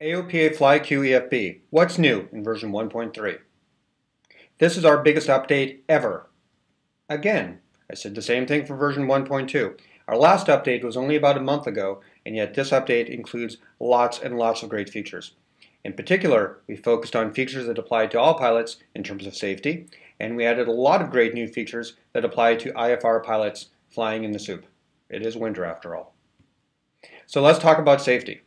AOPA FlyQ EFB. What's new in version 1.3? This is our biggest update ever. Again, I said the same thing for version 1.2. Our last update was only about a month ago, and yet this update includes lots and lots of great features. In particular, we focused on features that apply to all pilots in terms of safety, and we added a lot of great new features that apply to IFR pilots flying in the soup. It is winter after all. So let's talk about safety.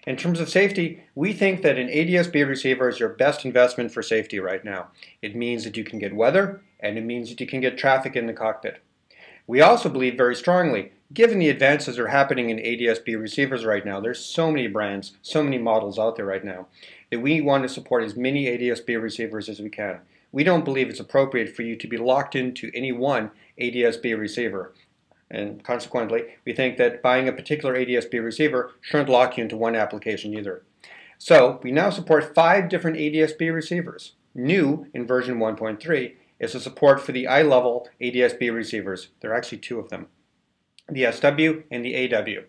In terms of safety, we think that an ADSB receiver is your best investment for safety right now. It means that you can get weather, and it means that you can get traffic in the cockpit. We also believe very strongly, given the advances that are happening in ADSB receivers right now, there's so many brands, so many models out there right now, that we want to support as many ADSB receivers as we can. We don't believe it's appropriate for you to be locked into any one ADSB receiver. And consequently, we think that buying a particular ADSB receiver shouldn't lock you into one application either. So we now support 5 different ADSB receivers. New in version 1.3 is the support for the iLevil ADSB receivers. There are actually 2 of them, the SW and the AW.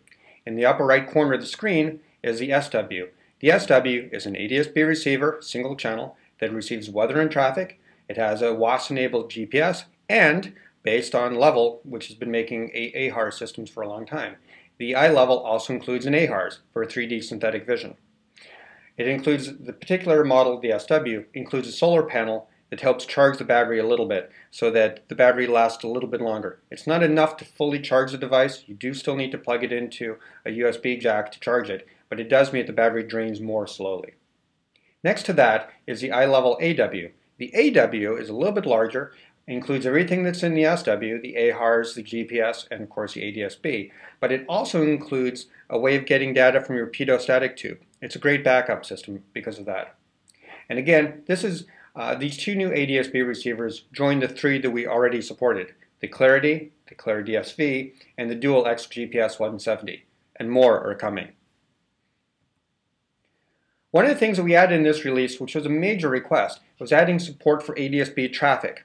In the upper right corner of the screen is the SW. The SW is an ADSB receiver, single channel, that receives weather and traffic. It has a WAAS-enabled GPS and, based on LEVEL, which has been making AHARS systems for a long time. The iLevil also includes an AHARS for 3D synthetic vision. It includes, the particular model, the SW, includes a solar panel that helps charge the battery a little bit so that the battery lasts a little bit longer. It's not enough to fully charge the device. You do still need to plug it into a USB jack to charge it, but it does mean the battery drains more slowly. Next to that is the iLevil AW. The AW is a little bit larger, includes everything that's in the SW, the AHARS, the GPS, and of course the ADSB, but it also includes a way of getting data from your pitot-static tube. It's a great backup system because of that. And again, this is these 2 new ADSB receivers join the 3 that we already supported, the Clarity SV, and the Dual X GPS 170, and more are coming. One of the things that we added in this release, which was a major request, was adding support for ADSB traffic.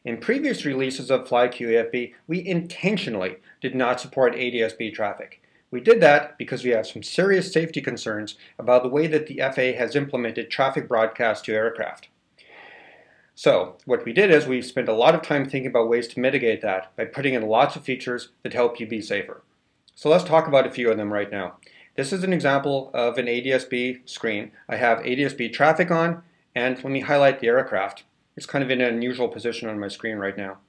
In previous releases of FlyQ EFB, we intentionally did not support ADSB traffic. We did that because we have some serious safety concerns about the way that the FAA has implemented traffic broadcast to aircraft. So what we did is we spent a lot of time thinking about ways to mitigate that by putting in lots of features that help you be safer. So let's talk about a few of them right now. This is an example of an ADSB screen. I have ADSB traffic on, and let me highlight the aircraft. It's kind of in an unusual position on my screen right now.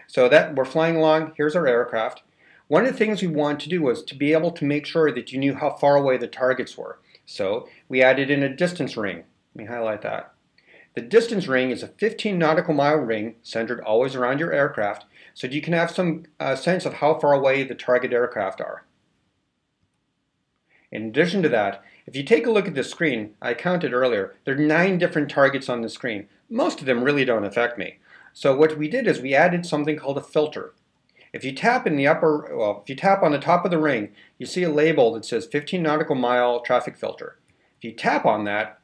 So that we're flying along, here's our aircraft. One of the things we wanted to do was to be able to make sure that you knew how far away the targets were. So we added in a distance ring. Let me highlight that. The distance ring is a 15 nautical mile ring centered always around your aircraft so that you can have some sense of how far away the target aircraft are. In addition to that, if you take a look at the screen, I counted earlier, there are 9 different targets on the screen. Most of them really don't affect me. So what we did is we added something called a filter. If you tap in the if you tap on the top of the ring, you see a label that says 15 nautical mile traffic filter. If you tap on that,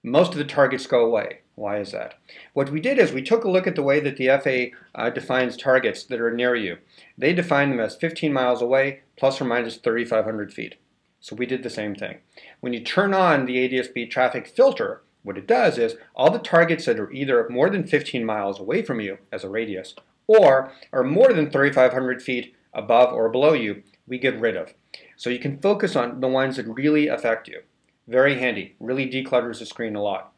most of the targets go away. Why is that? What we did is we took a look at the way that the FAA defines targets that are near you. They define them as 15 miles away, plus or minus 3,500 feet. So we did the same thing. When you turn on the ADSB traffic filter, what it does is all the targets that are either more than 15 miles away from you as a radius or are more than 3,500 feet above or below you, we get rid of. So you can focus on the ones that really affect you. Very handy, really declutters the screen a lot.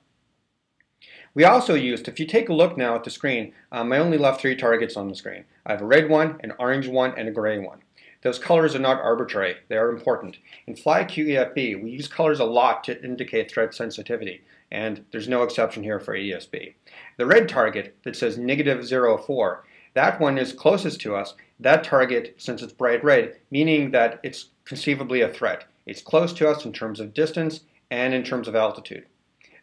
We also used, if you take a look now at the screen, I only left 3 targets on the screen. I have a red one, an orange one, and a gray one. Those colors are not arbitrary, they are important. In FlyQ EFB, we use colors a lot to indicate threat sensitivity, and there's no exception here for ADSB. The red target that says -04, that one is closest to us. That target, since it's bright red, meaning that it's conceivably a threat. It's close to us in terms of distance and in terms of altitude.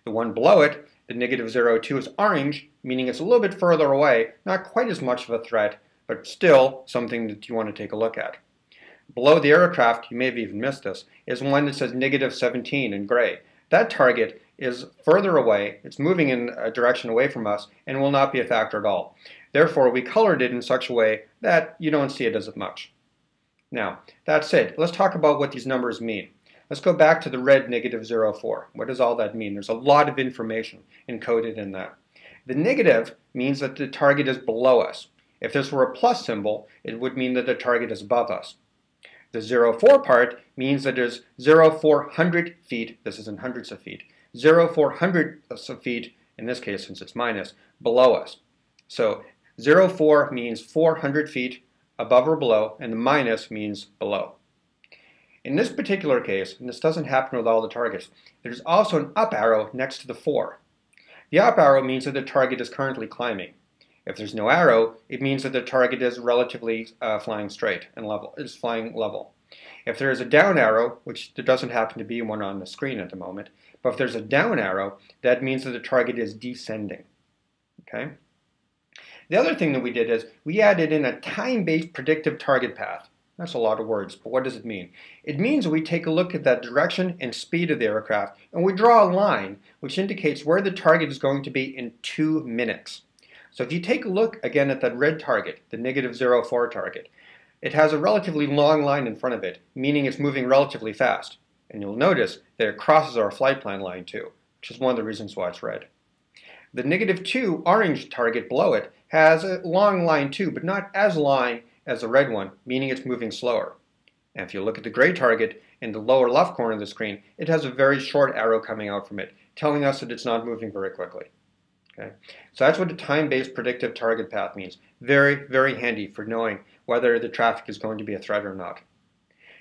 The one below it, the -02, is orange, meaning it's a little bit further away, not quite as much of a threat, but still something that you want to take a look at. Below the aircraft, you may have even missed this, is one that says -17 in gray. That target is further away, it's moving in a direction away from us, and will not be a factor at all. Therefore, we colored it in such a way that you don't see it as much. Now, that said, let's talk about what these numbers mean. Let's go back to the red -0.4. What does all that mean? There's a lot of information encoded in that. The negative means that the target is below us. If this were a plus symbol, it would mean that the target is above us. The 0.4 part means that there's 0.400 feet, this is in hundreds of feet, 0.400 of feet, in this case since it's minus, below us. So 0.4 means 400 feet above or below, and the minus means below. In this particular case, and this doesn't happen with all the targets, there's also an up arrow next to the 4. The up arrow means that the target is currently climbing. If there's no arrow, it means that the target is relatively flying straight and level, is flying level. If there is a down arrow, which there doesn't happen to be one on the screen at the moment, but if there's a down arrow, that means that the target is descending. Okay? The other thing that we did is we added in a time-based predictive target path. That's a lot of words, but what does it mean? It means we take a look at that direction and speed of the aircraft, and we draw a line which indicates where the target is going to be in 2 minutes. So if you take a look again at that red target, the -0.4 target, it has a relatively long line in front of it, meaning it's moving relatively fast. And you'll notice that it crosses our flight plan line too, which is one of the reasons why it's red. The -2 orange target below it has a long line too, but not as long as the red one, meaning it's moving slower. And if you look at the gray target in the lower left corner of the screen, it has a very short arrow coming out from it, telling us that it's not moving very quickly. Okay? So that's what the time-based predictive target path means. Very, very handy for knowing whether the traffic is going to be a threat or not.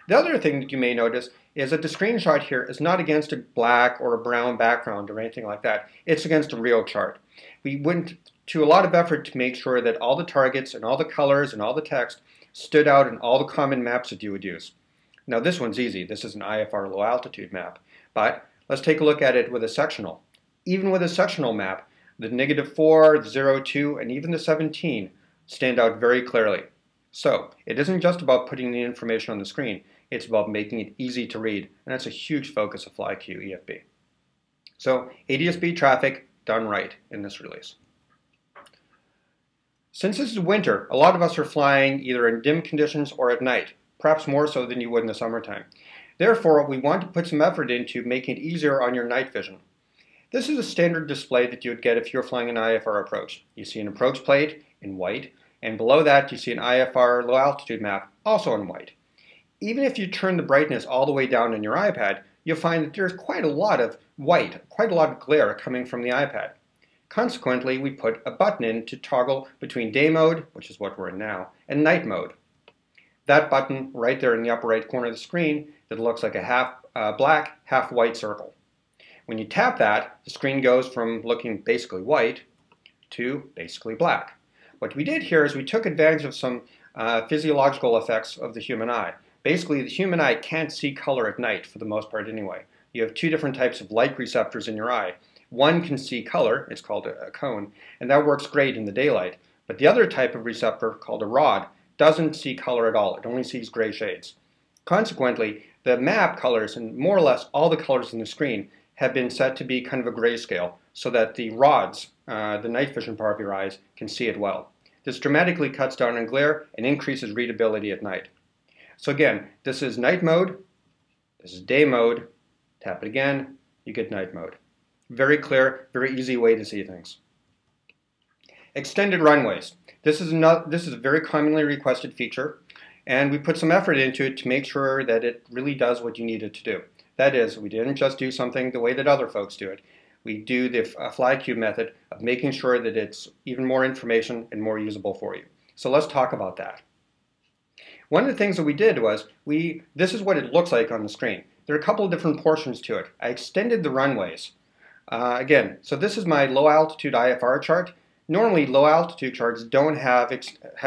The other thing that you may notice is that the screenshot here is not against a black or a brown background or anything like that. It's against a real chart. We went to a lot of effort to make sure that all the targets and all the colors and all the text stood out in all the common maps that you would use. Now this one's easy. This is an IFR low altitude map. But let's take a look at it with a sectional. Even with a sectional map, the -4, the 0.2, and even the 17 stand out very clearly. So it isn't just about putting the information on the screen, it's about making it easy to read, and that's a huge focus of FlyQ EFB. So ADSB traffic done right in this release. Since this is winter, a lot of us are flying either in dim conditions or at night, perhaps more so than you would in the summertime. Therefore, we want to put some effort into making it easier on your night vision. This is a standard display that you would get if you're flying an IFR approach. You see an approach plate in white, and below that you see an IFR low altitude map, also in white. Even if you turn the brightness all the way down on your iPad, you'll find that there's quite a lot of white, quite a lot of glare coming from the iPad. Consequently, we put a button in to toggle between day mode, which is what we're in now, and night mode. That button right there in the upper right corner of the screen that looks like a half black, half white circle. When you tap that, the screen goes from looking basically white to basically black. What we did here is we took advantage of some physiological effects of the human eye. Basically, the human eye can't see color at night, for the most part anyway. You have two different types of light receptors in your eye. One can see color, it's called a cone, and that works great in the daylight. But the other type of receptor, called a rod, doesn't see color at all. It only sees gray shades. Consequently, the map colors, and more or less all the colors in the screen, have been set to be kind of a grayscale, so that the rods, the night vision part of your eyes, can see it well. This dramatically cuts down on glare and increases readability at night. So again, this is night mode, this is day mode, tap it again, you get night mode. Very clear, very easy way to see things. Extended runways. This is a very commonly requested feature, and we put some effort into it to make sure that it really does what you need it to do. That is, we didn't just do something the way that other folks do it. We do the FlyQ method of making sure that it's even more information and more usable for you. So let's talk about that. One of the things that we did was, this is what it looks like on the screen. There are a couple of different portions to it. I extended the runways. Again, so this is my low altitude IFR chart. Normally low altitude charts don't have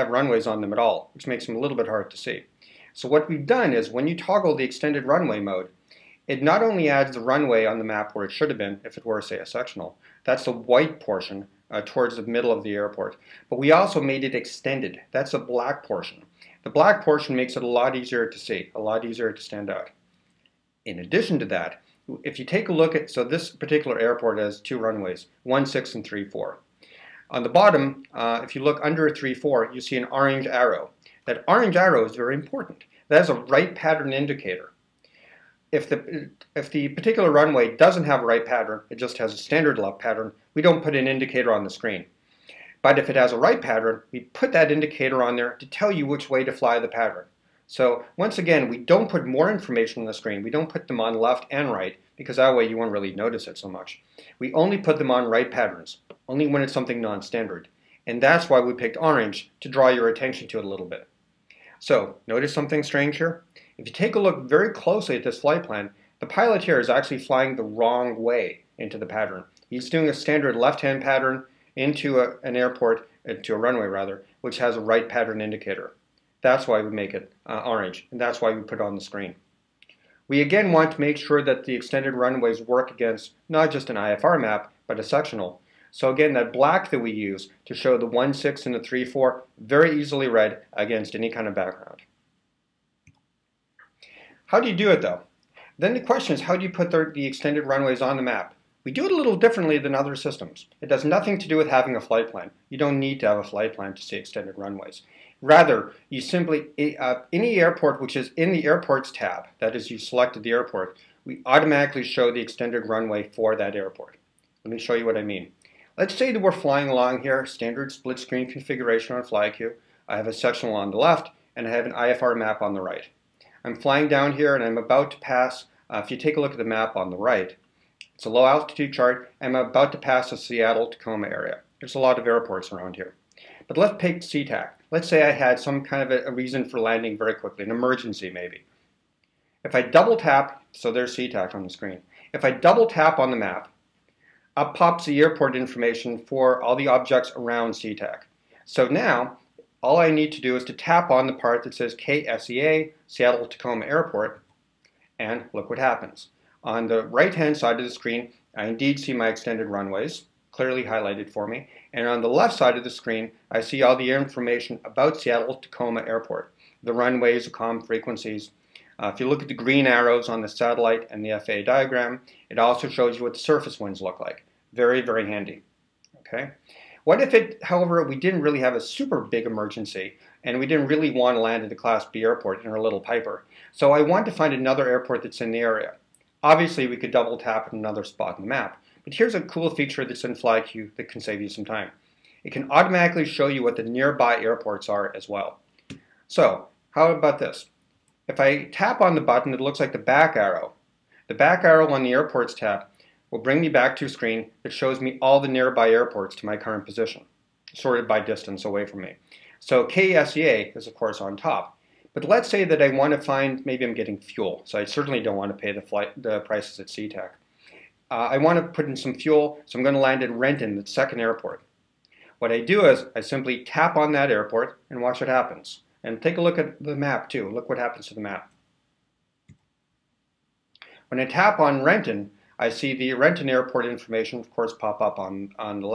runways on them at all, which makes them a little bit hard to see. So what we've done is when you toggle the extended runway mode, it not only adds the runway on the map where it should have been if it were, say, a sectional. That's the white portion towards the middle of the airport. But we also made it extended. That's the black portion. The black portion makes it a lot easier to see, a lot easier to stand out. In addition to that, if you take a look at, so this particular airport has two runways, 16 and 34. On the bottom, if you look under 34, you see an orange arrow. That orange arrow is very important. That is a right pattern indicator. if the particular runway doesn't have a right pattern, it just has a standard left pattern, we don't put an indicator on the screen. But if it has a right pattern, we put that indicator on there to tell you which way to fly the pattern. So once again, we don't put more information on the screen. We don't put them on left and right, because that way you won't really notice it so much. We only put them on right patterns, only when it's something non-standard. And that's why we picked orange, to draw your attention to it a little bit. So notice something strange here? If you take a look very closely at this flight plan, the pilot here is actually flying the wrong way into the pattern. He's doing a standard left-hand pattern into an airport, to a runway rather, which has a right pattern indicator. That's why we make it orange, and that's why we put it on the screen. We again want to make sure that the extended runways work against not just an IFR map, but a sectional. So again, that black that we use to show the 1-6 and the 3-4, very easily read against any kind of background. How do you do it though? Then the question is, how do you put the extended runways on the map? We do it a little differently than other systems. It has nothing to do with having a flight plan. You don't need to have a flight plan to see extended runways. Rather, you simply, any airport which is in the Airports tab, that is, you selected the airport, we automatically show the extended runway for that airport. Let me show you what I mean. Let's say that we're flying along here, standard split screen configuration on FlyQ. I have a sectional on the left, and I have an IFR map on the right. I'm flying down here, and I'm about to pass, if you take a look at the map on the right, it's a low altitude chart. I'm about to pass the Seattle-Tacoma area. There's a lot of airports around here. But let's pick SeaTac. Let's say I had some kind of a reason for landing very quickly, an emergency maybe. If I double tap, so there's SeaTac on the screen. If I double tap on the map, up pops the airport information for all the objects around SeaTac. So now, all I need to do is to tap on the part that says KSEA, Seattle-Tacoma Airport, and look what happens. On the right-hand side of the screen, I indeed see my extended runways, clearly highlighted for me. And on the left side of the screen, I see all the information about Seattle-Tacoma Airport, the runways, the comm frequencies. If you look at the green arrows on the satellite and the FAA diagram, it also shows you what the surface winds look like. Very, very handy. Okay. What if however, we didn't really have a super big emergency and we didn't really want to land at a Class B airport in our little Piper? So I want to find another airport that's in the area. Obviously, we could double tap at another spot on the map. But here's a cool feature that's in FlyQ that can save you some time. It can automatically show you what the nearby airports are as well. So, how about this? If I tap on the button, it looks like the back arrow. The back arrow on the Airports tab will bring me back to a screen that shows me all the nearby airports to my current position, sorted by distance away from me. So KSEA is of course on top. But let's say that I want to find, maybe I'm getting fuel, so I certainly don't want to pay the prices at SeaTac. I want to put in some fuel, so I'm going to land at Renton, the second airport. What I do is I simply tap on that airport and watch what happens. And take a look at the map too. Look what happens to the map. When I tap on Renton, I see the Renton airport information, of course, pop up on the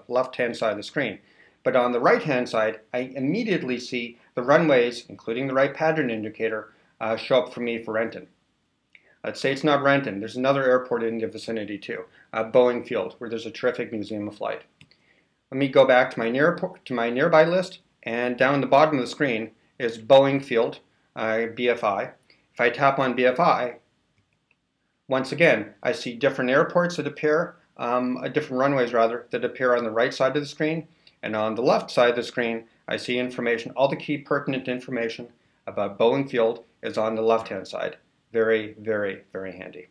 left-hand side of the screen. But on the right-hand side, I immediately see the runways, including the right pattern indicator, show up for me for Renton. Let's say it's not Renton. There's another airport in the vicinity too, Boeing Field, where there's a terrific museum of flight. Let me go back to my nearby list, and down the bottom of the screen is Boeing Field, BFI. If I tap on BFI, once again, I see different airports that appear, different runways rather, that appear on the right side of the screen, and on the left side of the screen, I see information, all the key pertinent information about Boeing Field is on the left-hand side. Very, very, very handy.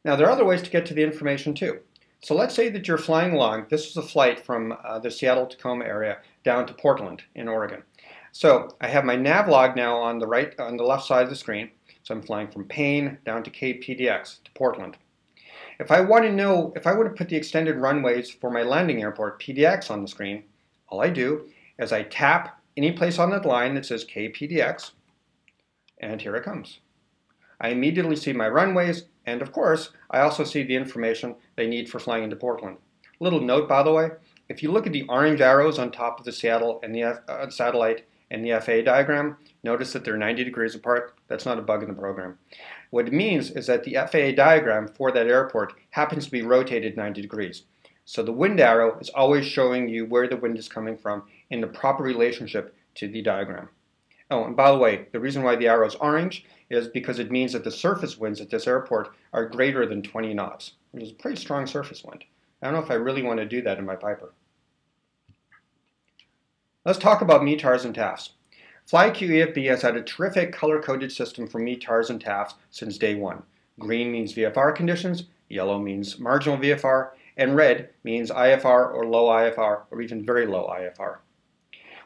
Now there are other ways to get to the information too. So let's say that you're flying along. This is a flight from the Seattle-Tacoma area down to Portland in Oregon. So I have my nav log now on the left side of the screen. So I'm flying from Payne down to Cape PDX to Portland. If I want to put the extended runways for my landing airport, PDX, on the screen, all I do is I tap any place on that line that says KPDX, and here it comes. I immediately see my runways, and of course, I also see the information they need for flying into Portland. Little note, by the way, if you look at the orange arrows on top of the Seattle and the satellite and the FAA diagram, notice that they're 90 degrees apart. That's not a bug in the program. What it means is that the FAA diagram for that airport happens to be rotated 90 degrees. So the wind arrow is always showing you where the wind is coming from in the proper relationship to the diagram. Oh, and by the way, the reason why the arrow is orange is because it means that the surface winds at this airport are greater than 20 knots, which is a pretty strong surface wind. I don't know if I really want to do that in my Piper. Let's talk about METARs and TAFs. FlyQ EFB has had a terrific color-coded system for METARs and TAFs since day one. Green means VFR conditions, yellow means marginal VFR, and red means IFR or low IFR or even very low IFR.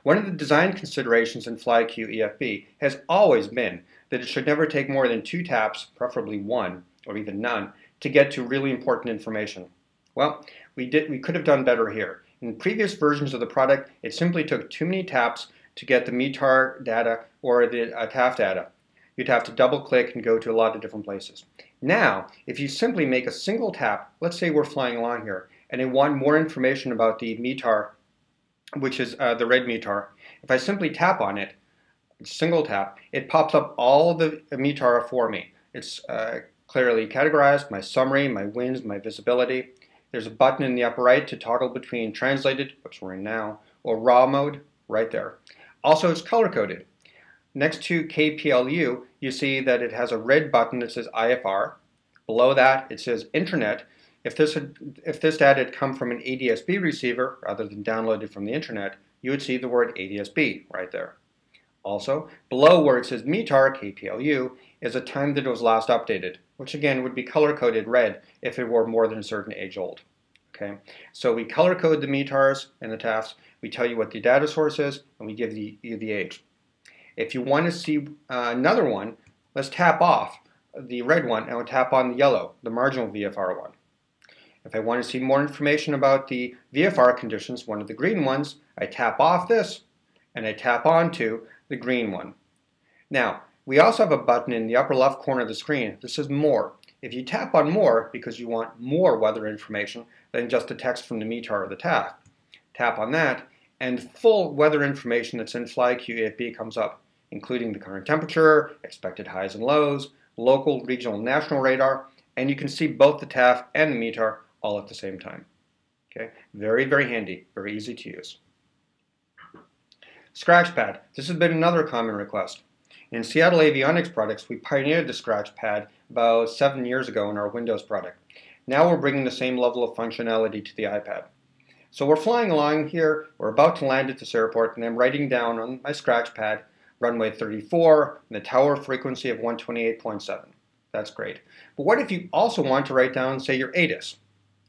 One of the design considerations in FlyQ EFB has always been that it should never take more than 2 taps, preferably 1 or even none, to get to really important information. Well, we could have done better here. In previous versions of the product, it simply took too many taps to get the METAR data or the TAF data. You'd have to double click and go to a lot of different places. Now, if you simply make a single tap, let's say we're flying along here, and I want more information about the METAR, which is the red METAR. If I simply tap on it, single tap, it pops up all the METAR for me. It's clearly categorized, my summary, my winds, my visibility. There's a button in the upper right to toggle between translated, which we're in now, or raw mode, right there. Also, it's color-coded. Next to KPLU, you see that it has a red button that says IFR. Below that, it says Internet. If this data had come from an ADSB receiver rather than downloaded from the internet, you would see the word ADSB right there. Also, below where it says METAR, KPLU, is a time that it was last updated, which again would be color-coded red if it were more than a certain age old. Okay, so we color-code the METARs and the TAFs, we tell you what the data source is, and we give you the age. If you want to see another one, let's tap off the red one and we'll tap on the yellow, the marginal VFR one. If I want to see more information about the VFR conditions, one of the green ones, I tap off this and I tap onto the green one. Now, we also have a button in the upper left corner of the screen that says More. If you tap on More because you want more weather information than just the text from the METAR or the TAF, tap on that and full weather information that's in FlyQ EFB comes up, including the current temperature, expected highs and lows, local, regional, national radar, and you can see both the TAF and the METAR all at the same time. Okay, very, very handy, very easy to use. Scratch pad. This has been another common request. In Seattle Avionics products, we pioneered the scratch pad about 7 years ago in our Windows product. Now we're bringing the same level of functionality to the iPad. So we're flying along here, we're about to land at this airport, and I'm writing down on my scratch pad runway 34 and the tower frequency of 128.7. That's great. But what if you also want to write down, say, your ADS?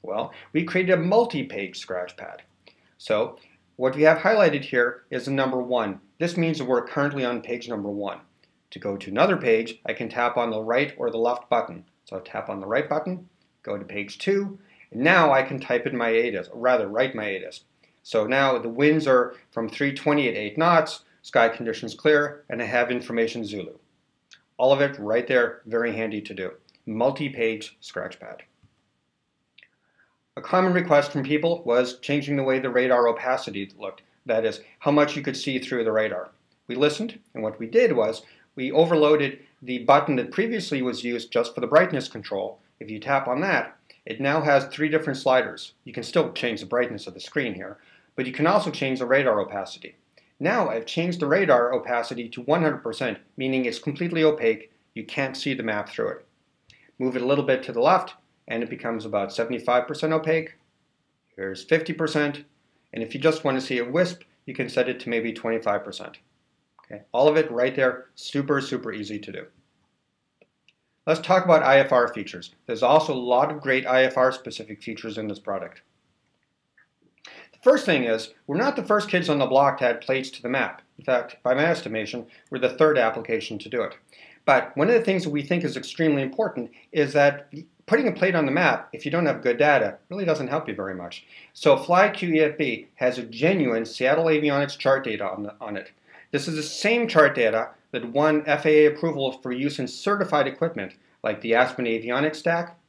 Well, we created a multi-page scratch pad. So what we have highlighted here is the number 1. This means that we're currently on page number 1. To go to another page, I can tap on the right or the left button. So I'll tap on the right button, go to page 2, and now I can type in my ADS, or rather write my ADS. So now the winds are from 320 at 8 knots, sky conditions clear, and I have information Zulu. All of it right there, very handy to do. Multi-page scratch pad. A common request from people was changing the way the radar opacity looked. That is, how much you could see through the radar. We listened, and what we did was we overloaded the button that previously was used just for the brightness control. If you tap on that, it now has 3 different sliders. You can still change the brightness of the screen here, but you can also change the radar opacity. Now I've changed the radar opacity to 100%, meaning it's completely opaque. You can't see the map through it. Move it a little bit to the left, and it becomes about 75% opaque. Here's 50%, and if you just want to see a wisp, you can set it to maybe 25%. Okay, all of it right there, super, super easy to do. Let's talk about IFR features. There's also a lot of great IFR specific features in this product. The first thing is, we're not the first kids on the block to add plates to the map. In fact, by my estimation, we're the 3rd application to do it. But one of the things that we think is extremely important is that putting a plate on the map, if you don't have good data, really doesn't help you very much. So FlyQ EFB has a genuine Seattle Avionics chart data on it. This is the same chart data that won FAA approval for use in certified equipment like the Aspen Avionics stack.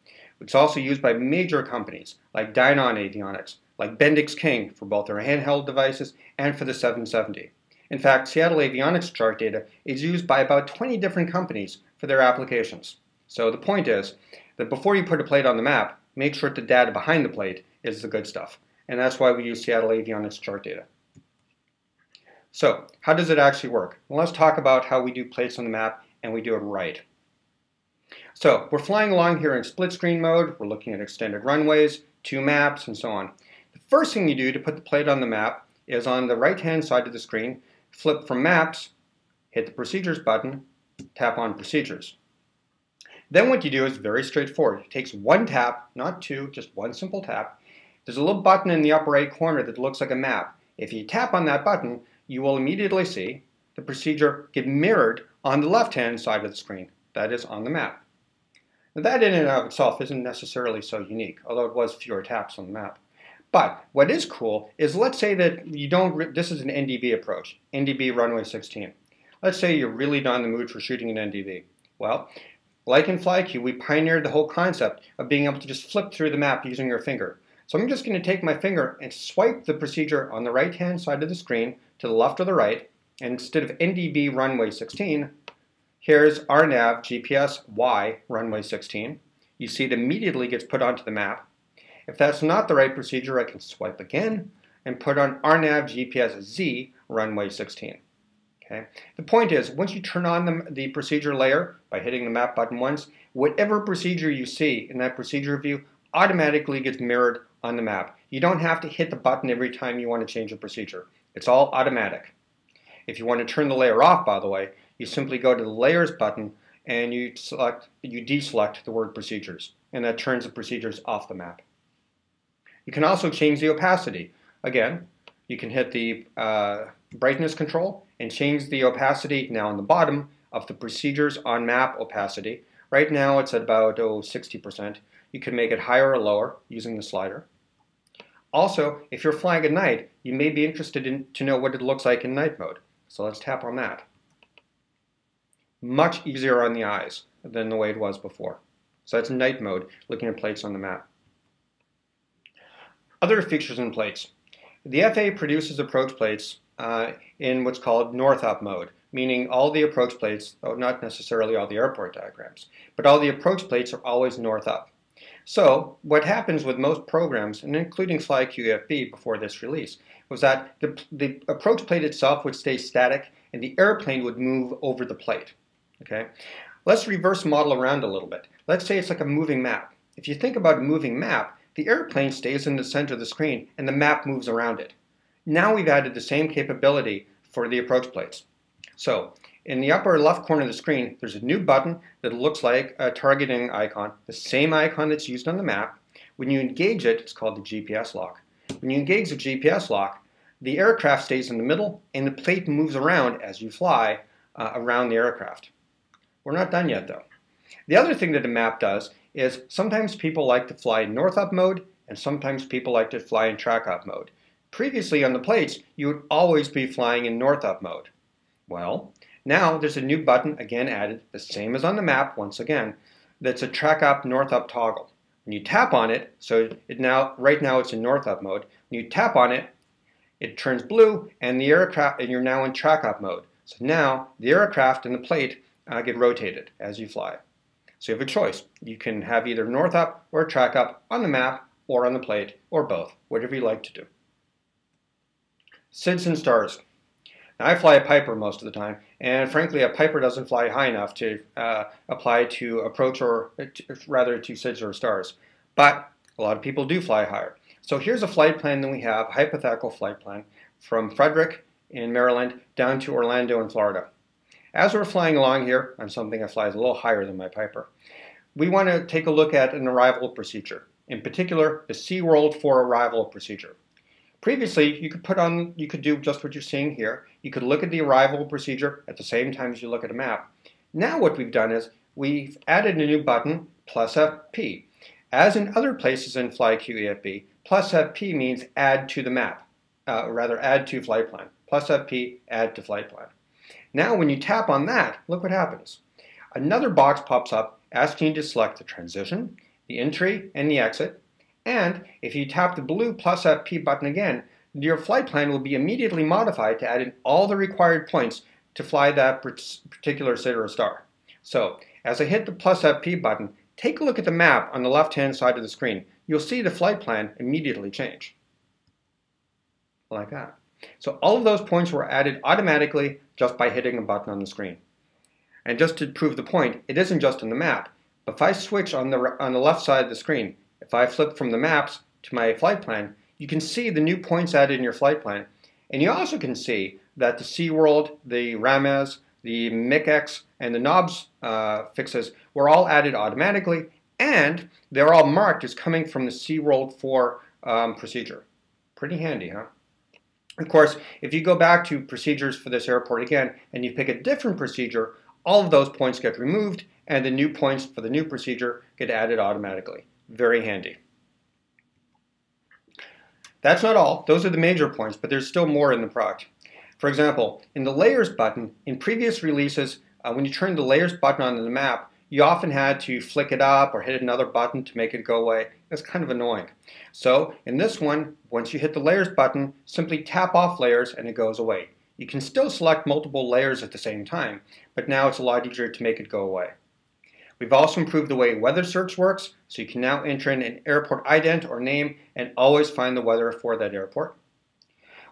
It's also used by major companies like Dynon Avionics, like Bendix King for both their handheld devices and for the 770. In fact, Seattle Avionics chart data is used by about 20 different companies for their applications. So the point is that before you put a plate on the map, make sure that the data behind the plate is the good stuff. And that's why we use Seattle Avionics chart data. So how does it actually work? Well, let's talk about how we do plates on the map, and we do it right. So we're flying along here in split screen mode. We're looking at extended runways, 2 maps, and so on. The first thing you do to put the plate on the map is on the right-hand side of the screen, flip from Maps, hit the Procedures button, tap on Procedures. Then what you do is very straightforward. It takes 1 tap, not 2, just 1 simple tap. There's a little button in the upper right corner that looks like a map. If you tap on that button, you will immediately see the procedure get mirrored on the left-hand side of the screen, that is on the map. Now that in and of itself isn't necessarily so unique, although it was fewer taps on the map. But what is cool is, let's say that you don't, this is an NDB approach, NDB runway 16. Let's say you're really not in the mood for shooting an NDB. Well, like in FlyQ, we pioneered the whole concept of being able to just flip through the map using your finger. So I'm just going to take my finger and swipe the procedure on the right-hand side of the screen to the left or the right, and instead of NDB runway 16, here's RNAV GPS Y runway 16. You see it immediately gets put onto the map. If that's not the right procedure, I can swipe again and put on RNAV GPS Z runway 16. Okay. The point is, once you turn on the procedure layer by hitting the map button once, whatever procedure you see in that procedure view automatically gets mirrored on the map. You don't have to hit the button every time you want to change a procedure. It's all automatic. If you want to turn the layer off, by the way, you simply go to the Layers button and you deselect the word Procedures, and that turns the procedures off the map. You can also change the opacity. Again, you can hit the brightness control and change the opacity now on the bottom of the procedures on map opacity. Right now it's at about 60%. You can make it higher or lower using the slider. Also, if you're flying at night, you may be interested to know what it looks like in night mode. So let's tap on that. Much easier on the eyes than the way it was before. So that's night mode, looking at plates on the map. Other features in plates. The FAA produces approach plates in what's called north-up mode, meaning all the approach plates, though not necessarily all the airport diagrams, but all the approach plates are always north-up. So what happens with most programs, and including FlyQ EFB before this release, was that the approach plate itself would stay static and the airplane would move over the plate. Okay? Let's reverse model around a little bit. Let's say it's like a moving map. If you think about a moving map, the airplane stays in the center of the screen and the map moves around it. Now we've added the same capability for the approach plates. So in the upper left corner of the screen, there's a new button that looks like a targeting icon, the same icon that's used on the map. When you engage it, it's called the GPS lock. When you engage the GPS lock, the aircraft stays in the middle and the plate moves around as you fly around the aircraft. We're not done yet though. The other thing that the map does is sometimes people like to fly in north-up mode and sometimes people like to fly in track-up mode. Previously on the plates, you would always be flying in north-up mode. Well, now there's a new button again added, the same as on the map once again, that's a track-up north-up toggle. When you tap on it, so right now it's in north-up mode, when you tap on it, it turns blue and you're now in track-up mode. So now the aircraft and the plate get rotated as you fly. So you have a choice. You can have either north-up or track-up on the map or on the plate, or both, whatever you like to do. SIDs and STARs. Now, I fly a Piper most of the time, and frankly, a Piper doesn't fly high enough to apply to approach or rather to SIDs or STARs. But a lot of people do fly higher. So here's a flight plan that we have, a hypothetical flight plan, from Frederick in Maryland down to Orlando in Florida. As we're flying along here on something that flies a little higher than my Piper, we want to take a look at an arrival procedure, in particular the SeaWorld for arrival procedure. Previously, you could do just what you're seeing here. You could look at the arrival procedure at the same time as you look at a map. Now what we've done is we've added a new button, plus FP. As in other places in FlyQ EFB, plus FP means add to the map, add to flight plan. Plus FP, add to flight plan. Now when you tap on that, look what happens. Another box pops up asking you to select the transition, the entry, and the exit. And if you tap the blue plus FP button again, your flight plan will be immediately modified to add in all the required points to fly that particular SID or STAR. So as I hit the plus FP button, take a look at the map on the left-hand side of the screen. You'll see the flight plan immediately change. Like that. So all of those points were added automatically just by hitting a button on the screen. And just to prove the point, it isn't just on the map. But if I switch on the left side of the screen, if I flip from the maps to my flight plan, you can see the new points added in your flight plan. And you also can see that the SeaWorld, the Runways, the MICX, and the knobs fixes were all added automatically, and they're all marked as coming from the SeaWorld 4 procedure. Pretty handy, huh? Of course, if you go back to procedures for this airport again, and you pick a different procedure, all of those points get removed, and the new points for the new procedure get added automatically. Very handy. That's not all. Those are the major points, but there's still more in the product. For example, in the Layers button, in previous releases, when you turned the Layers button on the map, you often had to flick it up or hit another button to make it go away. It's kind of annoying. So in this one, once you hit the Layers button, simply tap off Layers and it goes away. You can still select multiple layers at the same time, but now it's a lot easier to make it go away. We've also improved the way weather search works, so you can now enter in an airport ident or name and always find the weather for that airport.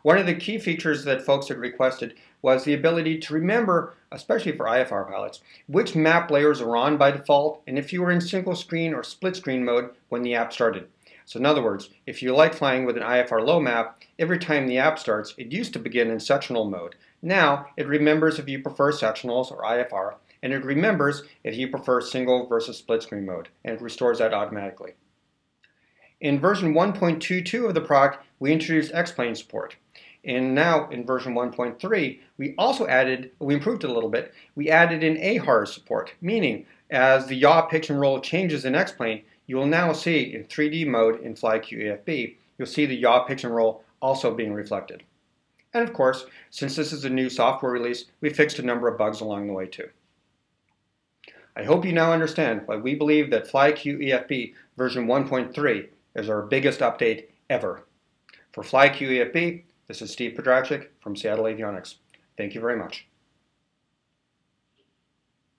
One of the key features that folks had requested was the ability to remember, especially for IFR pilots, which map layers are on by default and if you were in single screen or split screen mode when the app started. So in other words, if you like flying with an IFR low map, every time the app starts, it used to begin in sectional mode. Now, it remembers if you prefer sectionals or IFR, and it remembers if you prefer single versus split screen mode, and it restores that automatically. In version 1.22 of the product, we introduced X-plane support. And now in version 1.3, we improved it a little bit. We added in AHAR support, meaning as the yaw, pitch, and roll changes in X-plane, you will now see in 3D mode in FlyQ EFB, you'll see the yaw, pitch, and roll also being reflected. And of course, since this is a new software release, we fixed a number of bugs along the way too. I hope you now understand why we believe that FlyQ EFB version 1.3 is our biggest update ever. For FlyQ EFB, this is Steve Pedrachik from Seattle Avionics. Thank you very much.